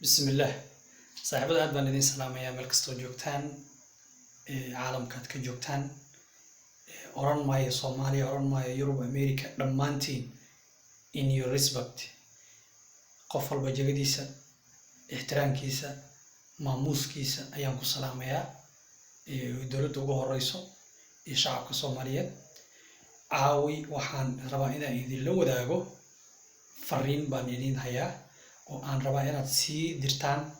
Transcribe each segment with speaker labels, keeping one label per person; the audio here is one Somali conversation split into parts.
Speaker 1: بسم الله. صاحب الأد بندين سلام يا ملك استوجوكتان عالم كات كجوكتان أوران ماي صومالي أوران ماي يوروب أمريكا دمانتين in your respect قفل بجديسة احترام كيسة ماموس كيسة أيام كسلام يا دولة وجوه الرئيس الشعب كصومالية عاوي وحن ربعنا إذا لو داعو فرين بانيين هيا وأن ربعنا تسي درتان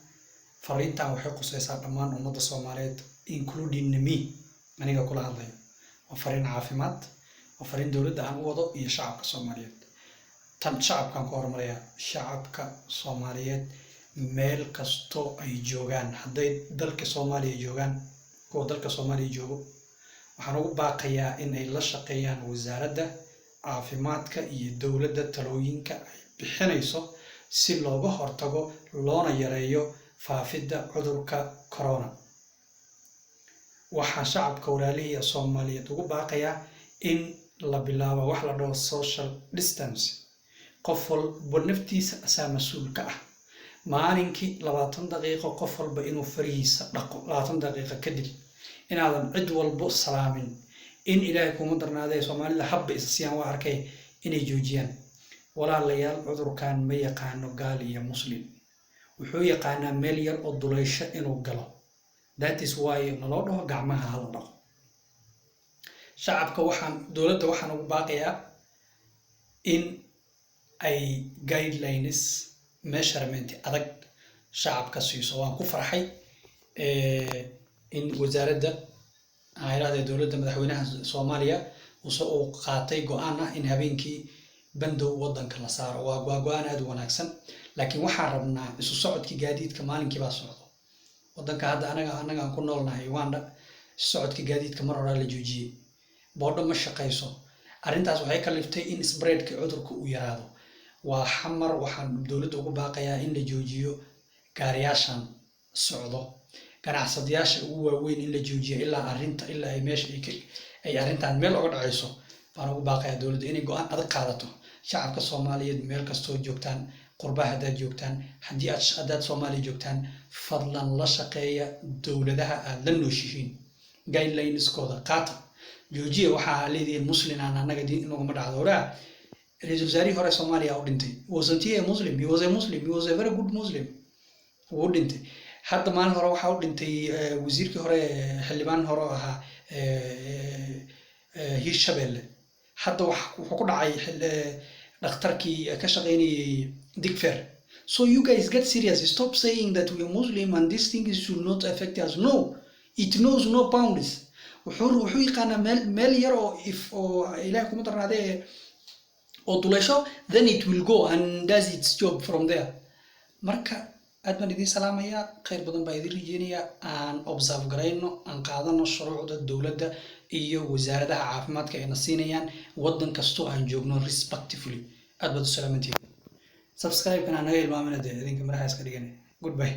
Speaker 1: fariintan waxay qusaysaa dhammaan ummadda Soomaaliyeed including me aniga kula hadlayo waa fariin caafimaad waa fariin dawladda aan u wado iyo shacabka Soomaaliyeed tan shacabkan ku hormaraya shacabka Soomaaliyeed meel kasto ay joogaan hadday dalka Soomaaliya joogaan oo dalka Soomaaliya joogo waxaan ugu baaqayaa in ay la shaqeeyaan wasaaradda caafimaadka iyo dawladda talooyinka ay bixinayso si looga hortago loona yareeyo faafidda cudurka corona waxaan shacabka walaalihiisa Soomaaliyeed ugu baaqayaa in la bilaabo wax la dhaho social distance qof walba naftiisa asaa mas'uul ka ah maalinkii 20 daqiiqo qof walba inuu farihiisa dhaqo 20 daqiiqo kadib inaadan cid walba salaamin in ilaahay kuma darnaaday Soomaalida habba isiyaan waa arkay inay joojiyaan walaalayaal cudurkan ma yaqaano gaal iyo muslim wuxuu yaqaanaa meel yar oo duleysho inuu galo that is why naloo dhaho gacmaha hal dhaqo shacabka dawladda waxaan ugu baaqayaa in ay guidelines measurement adag shacabka siiso waan ku farxay in wasaaradda hay'adda dawladda madaxweynaha Soomaaliya uu qaatay go'aan ah in habeenkii bandow wadanka la saaro waa go'aan aad u wanaagsan laakiin waxaan rabnaa isu socodkii gaadiidka maalinkii baa socdo wadanka hadda anaga aan ku noolnahay Uganda socodkii gaadiidka mar hore la joojiyay boodho ma shaqeyso arrintaas waxay ka liftay in spreadka cudurku uu yaraado waa xamar waxaan dawladda ugu baaqayaa in la joojiyo gaariyaashan socdo ganacsadayaasha ugu waaweyn in la joojiyo ilaa ay meesha ay arrintan meel uga dhacayso baan ugu baaqayaa dawladda inay go'aan adag qaadato shacabka Soomaaliyeed meel kastoo joogtaan qurbaha haddaad joogtaan haddii aad Soomaaliya joogtaan fadlan la shaqeeya dawladaha aad la nooshihiin guidelines-kooda qaata joojiya waxaa leedahay muslim aan anaga inaguma dhacdo horaa ra'iisul wasaarihii hore Soomaaliya u dhintay wasn't he a Muslim he was a very good Muslim wuu dhintay hadda maalin hore waxaa u dhintay wasiirkii hore xildhibaan hore ahaa Hirshabelle hadda wuxuu ku dhacay dhakhtarkii ka shaqeynayay Digfair so you guys get serious stop saying that we are Muslim and this thing should not affect us no it knows no bounds wuxuu yaqaanaa meel yar oo ilaahay kuma darnaadee oo duleysho then it will go and does its job from there marka aad baan idin salaamayaa khayr badan baa idin rajeynayaa aan observe garayno aan qaadano shuruucda dawladda iyo wasaaradaha caafimaadka ay nasiinayaan wadan kasto aan joogno respectfully aad baad u salaamantiin subscribe kana naga ilmaamina idinka maraha iska dhigane goodbye